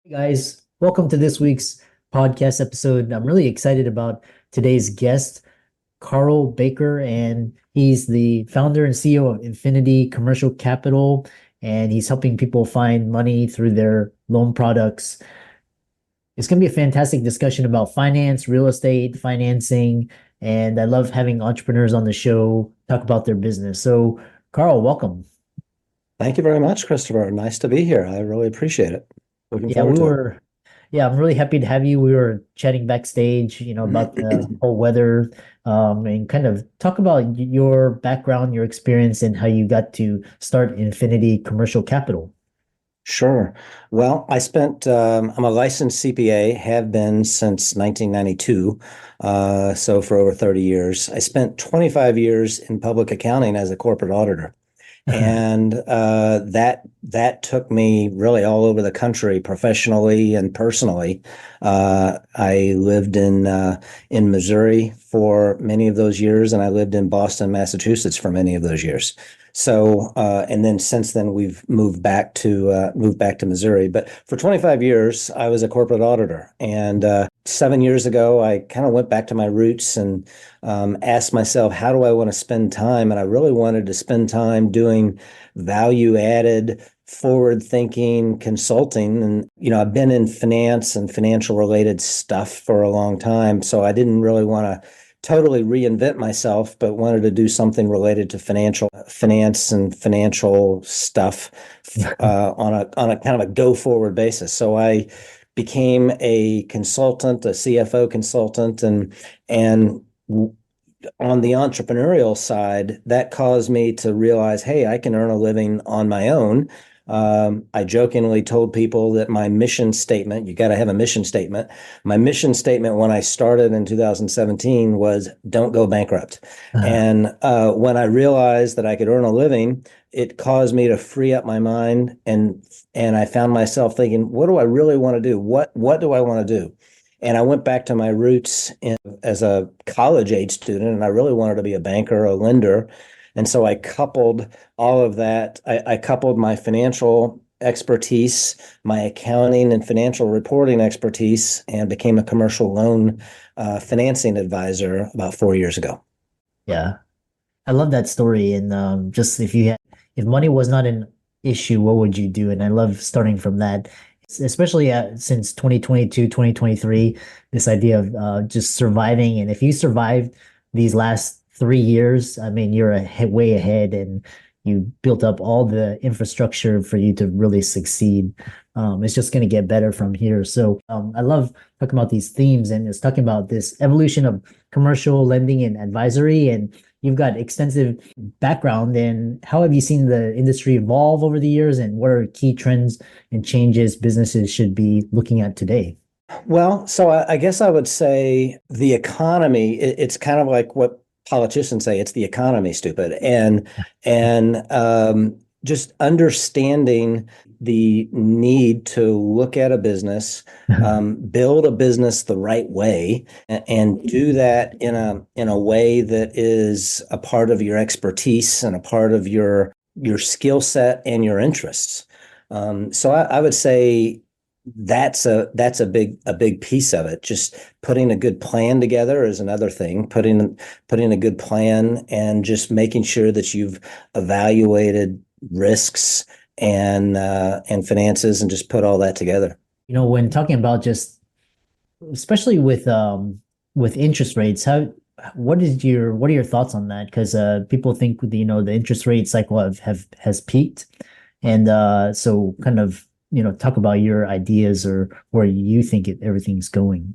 Hey guys, welcome to this week's podcast episode. I'm really excited about today's guest, Karl Baker, and he's the founder and CEO of Infinity Commercial Capital, and he's helping people find money through their loan products. It's going to be a fantastic discussion about finance, real estate, financing, and I love having entrepreneurs on the show talk about their business. So, Karl, welcome. Thank you very much, Christopher. Nice to be here. I really appreciate it. Looking Yeah, forward we to it. were, yeah, I'm really happy to have you. We were chatting backstage, about the whole weather, and kind of talk about your background, your experience, and how you got to start Infinity Commercial Capital. Sure. Well, I'm a licensed CPA, have been since 1992, so for over 30 years. I spent 25 years in public accounting as a corporate auditor. And that took me really all over the country, professionally and personally. I lived in Missouri for many of those years, and I lived in Boston, Massachusetts for many of those years. So, and then since then we've moved back to Missouri. But for 25 years, I was a corporate auditor, and 7 years ago, I kind of went back to my roots and asked myself, how do I want to spend time? And I really wanted to spend time doing value added, forward thinking consulting. And, I've been in finance and financial related stuff for a long time. So I didn't really want to totally reinvent myself, but wanted to do something related to finance and financial stuff on a kind of a go forward basis. So I became a consultant, a CFO consultant, and on the entrepreneurial side, that caused me to realize, hey, I can earn a living on my own. I jokingly told people that my mission statement, you got to have a mission statement. My mission statement when I started in 2017 was don't go bankrupt. And when I realized that I could earn a living, it caused me to free up my mind and I found myself thinking, what do I really want to do? What do I want to do? And I went back to my roots as a college age student, and I really wanted to be a banker, a lender. And so I coupled all of that. I coupled my financial expertise, my accounting and financial reporting expertise, and became a commercial loan financing advisor about 4 years ago. Yeah, I love that story. And just if money was not an issue, what would you do? And I love starting from that, especially since 2022, 2023, this idea of just surviving. And if you survived these last 3 years, I mean, you're way ahead and you built up all the infrastructure for you to really succeed. It's just going to get better from here. So I love talking about these themes and it's talking about this evolution of commercial lending and advisory. And you've got extensive background in how have you seen the industry evolve over the years and what are key trends and changes businesses should be looking at today? Well, so I guess I would say the economy, it's kind of like what politicians say, it's the economy, stupid. And just understanding the need to look at a business, build a business the right way, and do that in a way that is a part of your expertise and a part of your skill set and your interests. So I would say that's a big piece of it. Just putting a good plan together is another thing. Putting a good plan and just making sure that you've evaluated risks and finances and just put all that together. When talking about just especially with interest rates, what are your thoughts on that? Because people think the interest rate cycle has peaked, and so kind of talk about your ideas or where you think everything's going.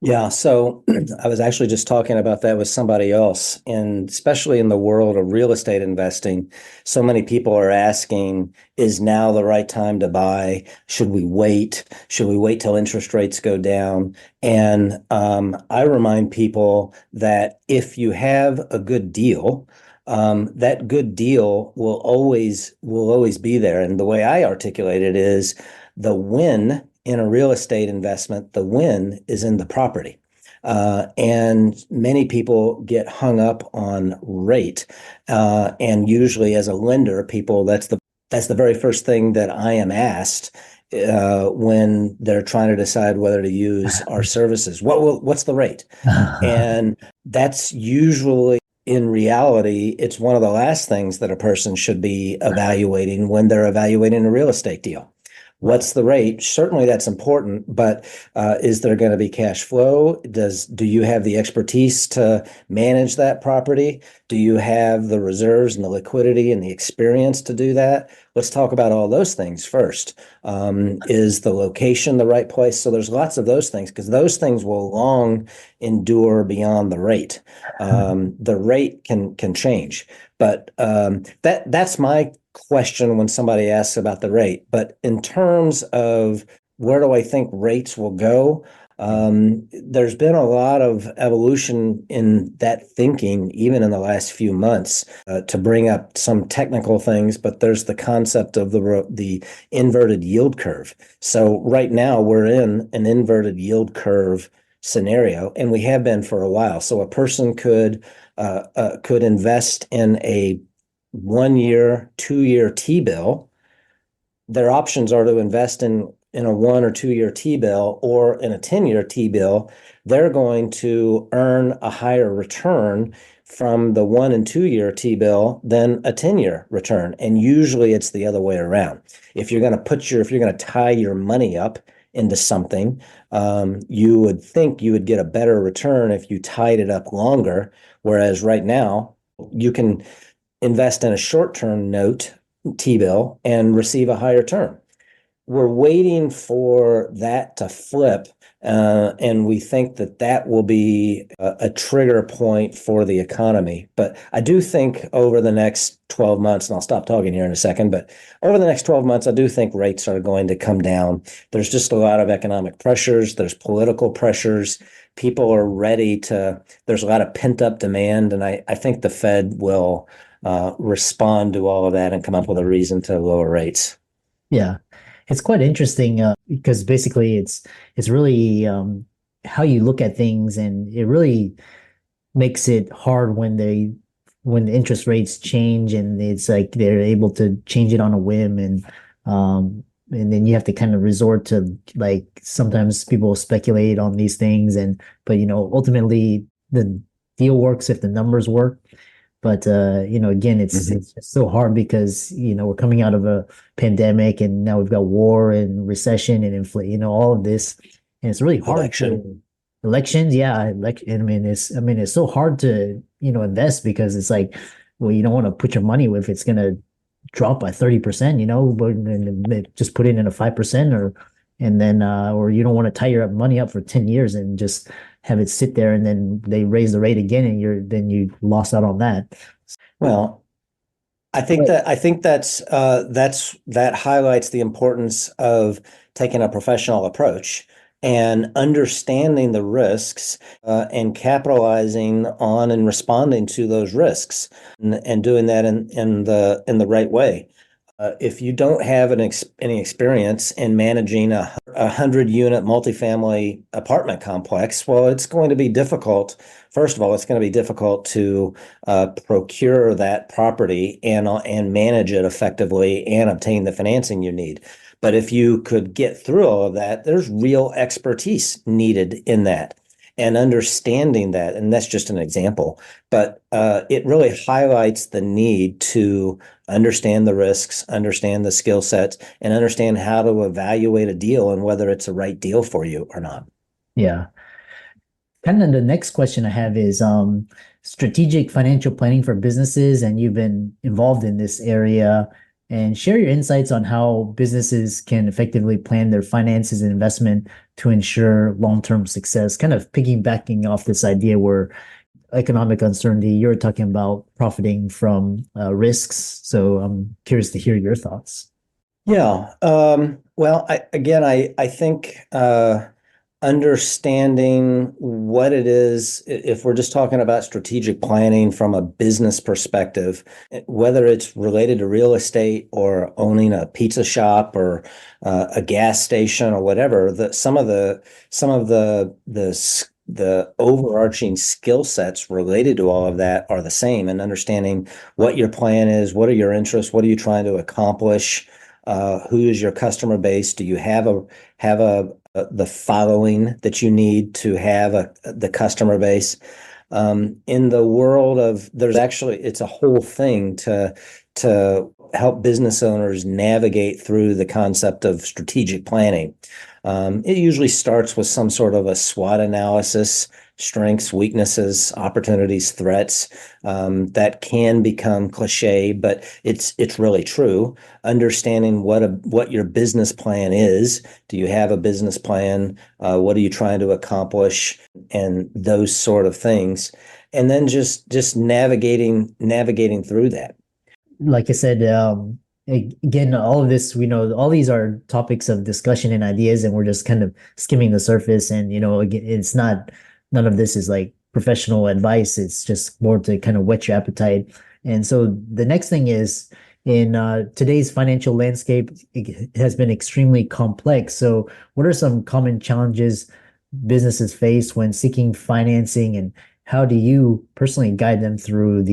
Yeah, so I was actually just talking about that with somebody else, and especially in the world of real estate investing, so many people are asking, is now the right time to buy? Should we wait? Should we wait till interest rates go down? And I remind people that if you have a good deal, that good deal will always be there. And the way I articulate it is the win in a real estate investment, the win is in the property. And many people get hung up on rate. And usually as a lender, that's the very first thing that I am asked when they're trying to decide whether to use our services. What's the rate? And that's usually, in reality, it's one of the last things that a person should be evaluating when they're evaluating a real estate deal. What's the rate? Certainly that's important, but is there going to be cash flow? Do you have the expertise to manage that property? Do you have the reserves and the liquidity and the experience to do that? Let's talk about all those things first. Is the location the right place? So there's lots of those things because those things will long endure beyond the rate. The rate can change, but that's my question when somebody asks about the rate. But in terms of where do I think rates will go, there's been a lot of evolution in that thinking, even in the last few months, to bring up some technical things. But there's the concept of the inverted yield curve. So right now we're in an inverted yield curve scenario, and we have been for a while. So a person could invest in a 1 year, 2 year T-bill. Their options are to invest in a 1 or 2 year T-bill or in a 10-year T-bill. They're going to earn a higher return from the 1 and 2 year T-bill than a 10-year return. And usually it's the other way around. If you're going to tie your money up into something, you would think you would get a better return if you tied it up longer. Whereas right now you can invest in a short-term note T-bill and receive a higher return. We're waiting for that to flip, and we think that will be a trigger point for the economy. But I do think over the next 12 months, and I'll stop talking here in a second, but over the next 12 months, I do think rates are going to come down. There's just a lot of economic pressures. There's political pressures. People are there's a lot of pent-up demand, and I think the Fed will respond to all of that and come up with a reason to lower rates. Yeah, it's quite interesting because basically it's really how you look at things, and it really makes it hard when the interest rates change, and it's like they're able to change it on a whim, and then you have to kind of resort to, like, sometimes people speculate on these things, but ultimately the deal works if the numbers work. But again, it's so hard because we're coming out of a pandemic, and now we've got war and recession and inflation, all of this, and it's really hard Election. to elections. Yeah, I mean, it's so hard to invest because it's like, well, you don't want to put your money with it's gonna drop by 30%, but and just put it in a 5%, or you don't want to tie your money up for 10 years and just have it sit there, and then they raise the rate again, and you lost out on that. Well, that highlights the importance of taking a professional approach and understanding the risks, and capitalizing on and responding to those risks, and doing that in the right way. If you don't have any experience in managing a 100-unit multifamily apartment complex, well, it's going to be difficult. First of all, it's going to be difficult to procure that property and manage it effectively and obtain the financing you need. But if you could get through all of that, there's real expertise needed in that and understanding that. And that's just an example. But it really highlights the need to understand the risks, understand the skill sets, and understand how to evaluate a deal and whether it's a right deal for you or not. Yeah. Kind of the next question I have is strategic financial planning for businesses, and you've been involved in this area. And share your insights on how businesses can effectively plan their finances and investment to ensure long-term success. Kind of piggybacking off this idea where economic uncertainty, you're talking about profiting from risks. So I'm curious to hear your thoughts. Yeah. Well, I think understanding what it is, if we're just talking about strategic planning from a business perspective, whether it's related to real estate or owning a pizza shop or a gas station or whatever, some of the overarching skill sets related to all of that are the same, and understanding what your plan is, what are your interests, what are you trying to accomplish, Who is your customer base? Do you have the following that you need to have the customer base? In the world of there's actually it's a whole thing to help business owners navigate through the concept of strategic planning. It usually starts with some sort of a SWOT analysis, strengths, weaknesses, opportunities, threats. That can become cliche, but it's really true. Understanding what your business plan is. Do you have a business plan? What are you trying to accomplish? And those sort of things. And then just navigating through that. Like I said, again, all of this, we know all these are topics of discussion and ideas, and we're just kind of skimming the surface. And, again, it's not, none of this is like professional advice. It's just more to kind of whet your appetite. And so the next thing is in today's financial landscape, it has been extremely complex. So, what are some common challenges businesses face when seeking financing, and how do you personally guide them through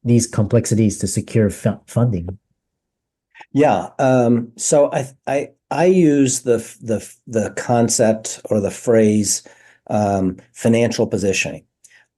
these complexities to secure funding? Yeah. So I use the concept or the phrase financial positioning.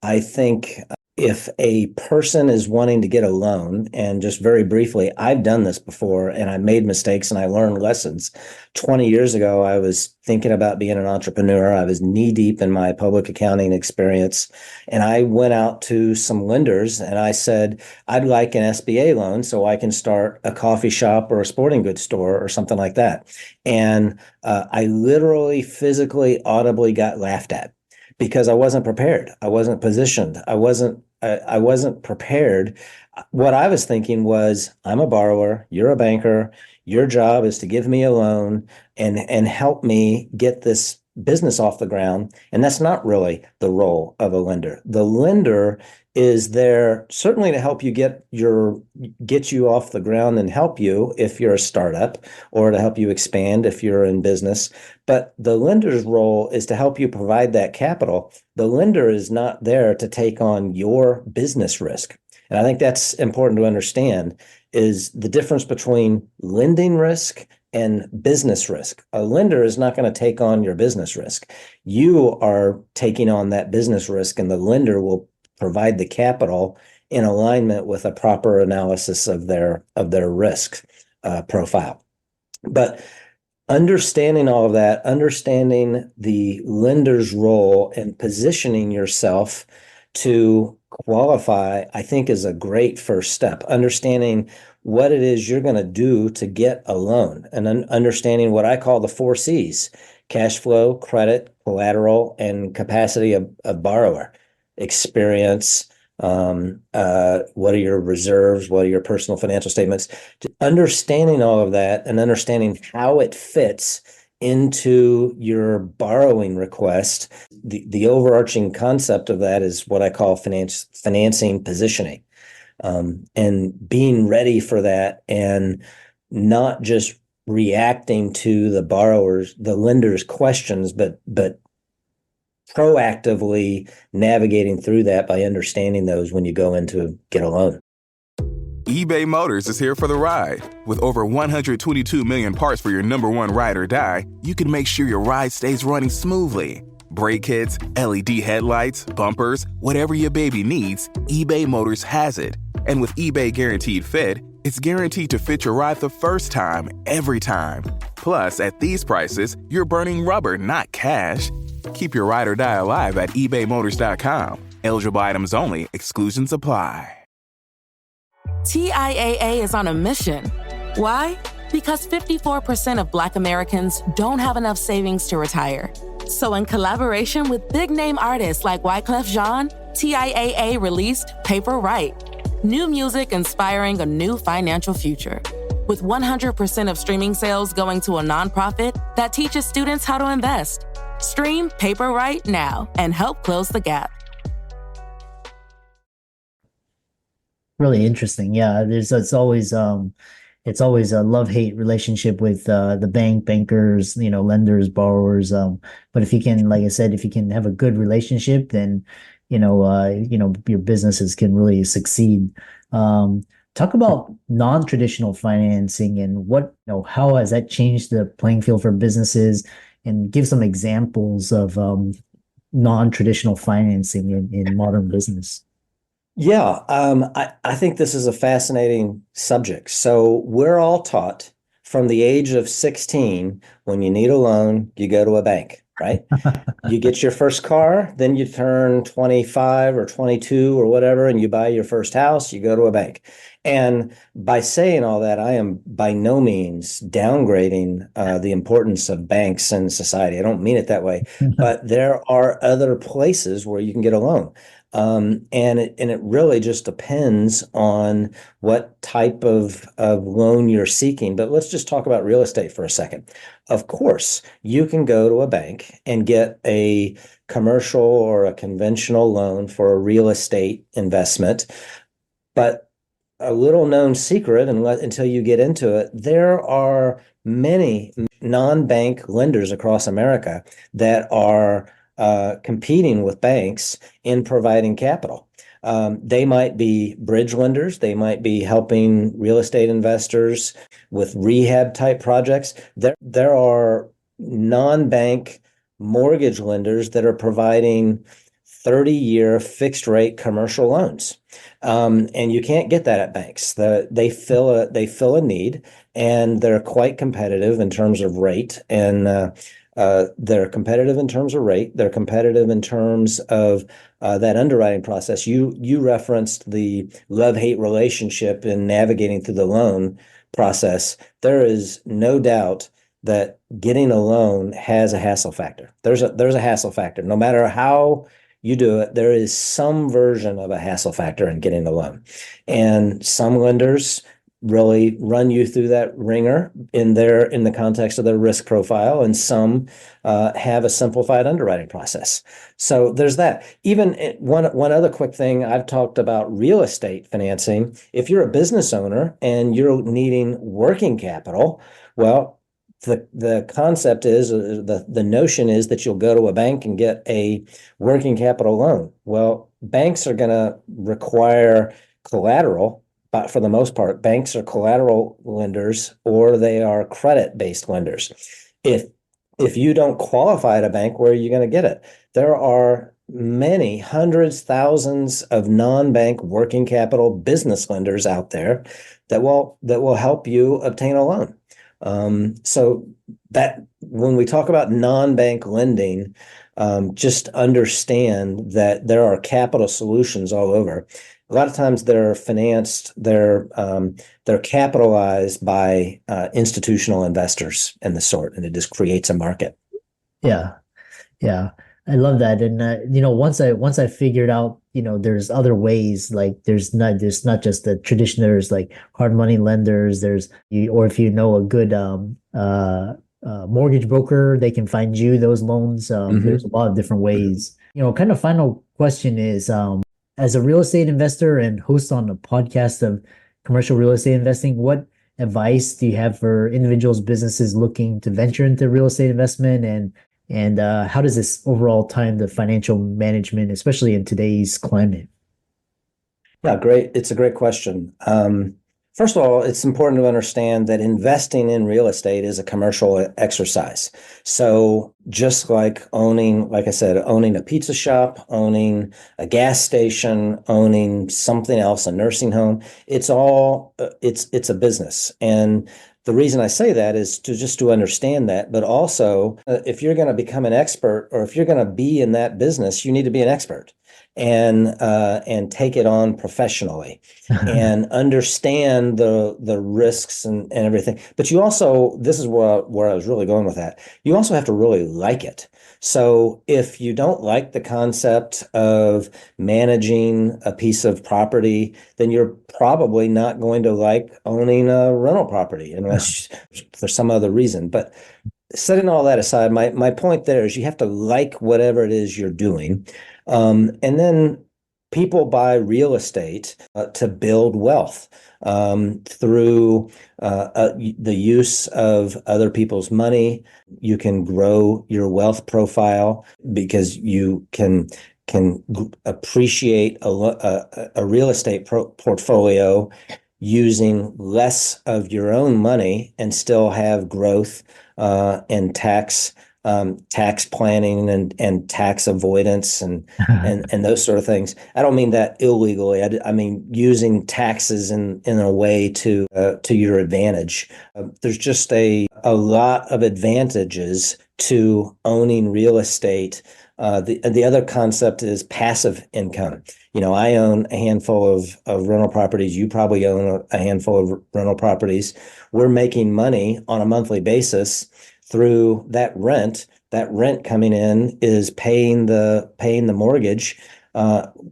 I think if a person is wanting to get a loan, and just very briefly, I've done this before and I made mistakes and I learned lessons. 20 years ago, I was thinking about being an entrepreneur. I was knee deep in my public accounting experience. And I went out to some lenders and I said, I'd like an SBA loan so I can start a coffee shop or a sporting goods store or something like that. And I literally, physically, audibly got laughed at because I wasn't prepared. I wasn't positioned. I wasn't prepared. What I was thinking was, I'm a borrower, you're a banker. Your job is to give me a loan and help me get this business off the ground. And that's not really the role of a lender. The lender is there certainly to help you get you off the ground and help you if you're a startup, or to help you expand if you're in business. But the lender's role is to help you provide that capital. The lender is not there to take on your business risk. And I think that's important to understand, is the difference between lending risk and business risk. A lender is not going to take on your business risk. You are taking on that business risk, and the lender will provide the capital in alignment with a proper analysis of their risk profile. But understanding all of that, understanding the lender's role and positioning yourself to qualify, I think, is a great first step. Understanding what it is you're going to do to get a loan, and understanding what I call the 4 C's: cash flow, credit, collateral, and capacity of borrower. Experience, what are your reserves, what are your personal financial statements. Understanding all of that and understanding how it fits into your borrowing request. The overarching concept of that is what I call financing positioning, and being ready for that, and not just reacting to the lender's questions, but proactively navigating through that by understanding those when you go in to get a loan. eBay Motors is here for the ride. With over 122 million parts for your number one ride or die, you can make sure your ride stays running smoothly. Brake kits, LED headlights, bumpers, whatever your baby needs, eBay Motors has it. And with eBay Guaranteed Fit, it's guaranteed to fit your ride the first time, every time. Plus, at these prices, you're burning rubber, not cash. Keep your ride or die alive at ebaymotors.com. Eligible items only. Exclusions apply. TIAA is on a mission. Why? Because 54% of Black Americans don't have enough savings to retire. So in collaboration with big-name artists like Wyclef Jean, TIAA released Paper Right, new music inspiring a new financial future. With 100% of streaming sales going to a nonprofit that teaches students how to invest. Stream Paper Right now and help close the gap. Really interesting. Yeah, it's always a love-hate relationship with the bankers, lenders, borrowers. But if you can, like I said, if you can have a good relationship, then your businesses can really succeed. Talk about non-traditional financing and how has that changed the playing field for businesses, and give some examples of non-traditional financing in modern business. Yeah, I think this is a fascinating subject. So we're all taught from the age of 16, when you need a loan, you go to a bank, right? You get your first car, then you turn 25 or 22 or whatever, and you buy your first house, you go to a bank. And by saying all that, I am by no means downgrading the importance of banks in society. I don't mean it that way, but there are other places where you can get a loan. And it really just depends on what type of loan you're seeking. But let's just talk about real estate for a second. Of course, you can go to a bank and get a commercial or a conventional loan for a real estate investment. But a little known secret, until you get into it, there are many non-bank lenders across America that are competing with banks in providing capital. They might be bridge lenders. They might be helping real estate investors with rehab type projects. There are non-bank mortgage lenders that are providing 30-year fixed rate commercial loans. And you can't get that at banks. They fill a need, and they're quite competitive in terms of rate. And they're competitive in terms of rate. They're competitive in terms of that underwriting process. You referenced the love-hate relationship in navigating through the loan process. There is no doubt that getting a loan has a hassle factor. There's a hassle factor. No matter how you do it, there is some version of a hassle factor in getting a loan. And some lenders really run you through that ringer in the context of their risk profile, and some have a simplified underwriting process. So there's that. Even one other quick thing, I've talked about real estate financing. If you're a business owner and you're needing working capital, well, the concept is, the notion is that you'll go to a bank and get a working capital loan. Well, banks are going to require collateral, but for the most part, banks are collateral lenders, or they are credit-based lenders. If you don't qualify at a bank, where are you going to get it? There are many hundreds, thousands of non-bank working capital business lenders out there that will help you obtain a loan. So that when we talk about non-bank lending, just understand that there are capital solutions all over. A lot of times they're financed, they're capitalized by institutional investors and the sort, and it just creates a market. Yeah. Yeah. I love that. And once I figured out, there's other ways, like there's not just the tradition, there's like hard money lenders, or if you know a good mortgage broker, they can find you those loans. There's a lot of different ways. Kind of final question is, as a real estate investor and host on a podcast of commercial real estate investing, what advice do you have for individuals, businesses looking to venture into real estate investment, and how does this overall tie into financial management, especially in today's climate? Yeah, great. It's a great question. First of all, it's important to understand that investing in real estate is a commercial exercise. So just like like I said, owning a pizza shop, owning a gas station, owning something else, a nursing home, it's a business. And the reason I say that is to understand that, but also if you're going to become an expert, or if you're going to be in that business, you need to be an expert and take it on professionally and understand the risks and everything. But you also, this is where I was really going with that. You also have to really like it. So if you don't like the concept of managing a piece of property, then you're probably not going to like owning a rental property unless for some other reason. But setting all that aside, my point there is you have to like whatever it is you're doing. And then people buy real estate to build wealth through the use of other people's money. You can grow your wealth profile because you can appreciate a real estate portfolio using less of your own money and still have growth and tax planning and tax avoidance and those sort of things. I don't mean that illegally. I mean using taxes in a way to your advantage. There's just a lot of advantages to owning real estate. The other concept is passive income. You know, I own a handful of rental properties. You probably own a handful of rental properties. We're making money on a monthly basis through that rent. That rent coming in is paying the mortgage.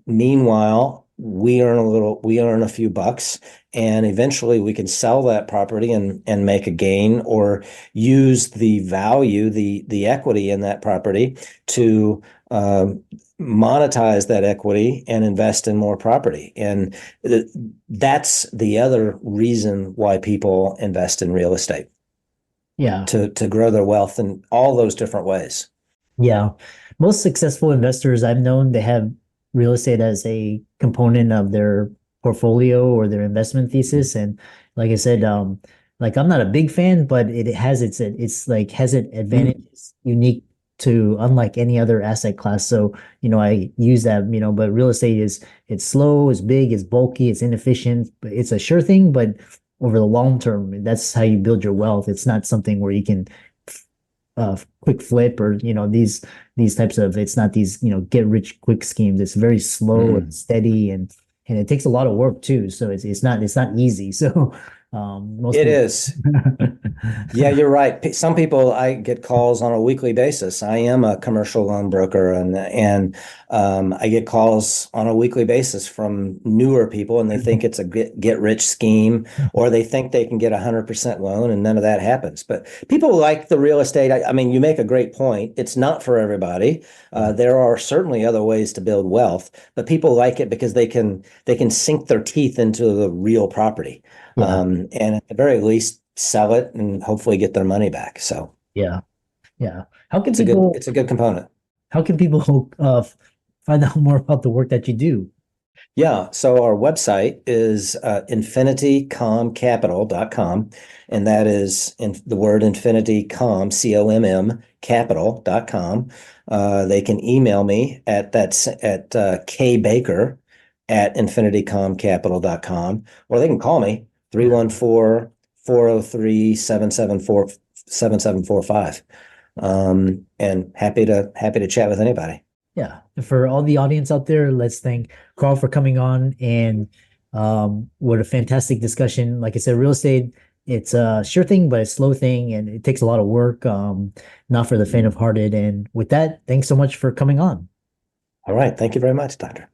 Meanwhile, we earn a few bucks, and eventually we can sell that property and make a gain, or use the value, the equity in that property to monetize that equity and invest in more property. And that's the other reason why people invest in real estate. Yeah. To grow their wealth in all those different ways. Yeah. Most successful investors I've known, they have real estate as a component of their portfolio or their investment thesis. And like I said, like I'm not a big fan, but it has it's like has it advantages unique to unlike any other asset class. So, I use that, but real estate it's slow, it's big, it's bulky, it's inefficient, but it's a sure thing, but over the long term, that's how you build your wealth. It's not something where you can quick flip or these types of, it's not these get rich quick schemes. It's very slow and steady, and it takes a lot of work too. So it's not easy. So most It people is. Yeah, you're right. Some people, I get calls on a weekly basis. I am a commercial loan broker, and I get calls on a weekly basis from newer people, and they think it's a get rich scheme, or they think they can get 100% loan, and none of that happens. But people like the real estate. I mean, you make a great point. It's not for everybody. There are certainly other ways to build wealth, but people like it because they can sink their teeth into the real property. Yeah. And at the very least, sell it and hopefully get their money back. So Yeah. How can it's a good component. how can people find out more about the work that you do? Yeah. So our website is infinitycomcapital.com. And that is the word infinity COMM capital.com. They can email me at kbaker at infinitycomcapital.com, or they can call me 314-403-7745. And happy to chat with anybody. Yeah. For all the audience out there, let's thank Karl for coming on, and what a fantastic discussion. Like I said, real estate, it's a sure thing, but a slow thing, and it takes a lot of work, not for the faint of hearted. And with that, thanks so much for coming on. All right. Thank you very much, Doctor.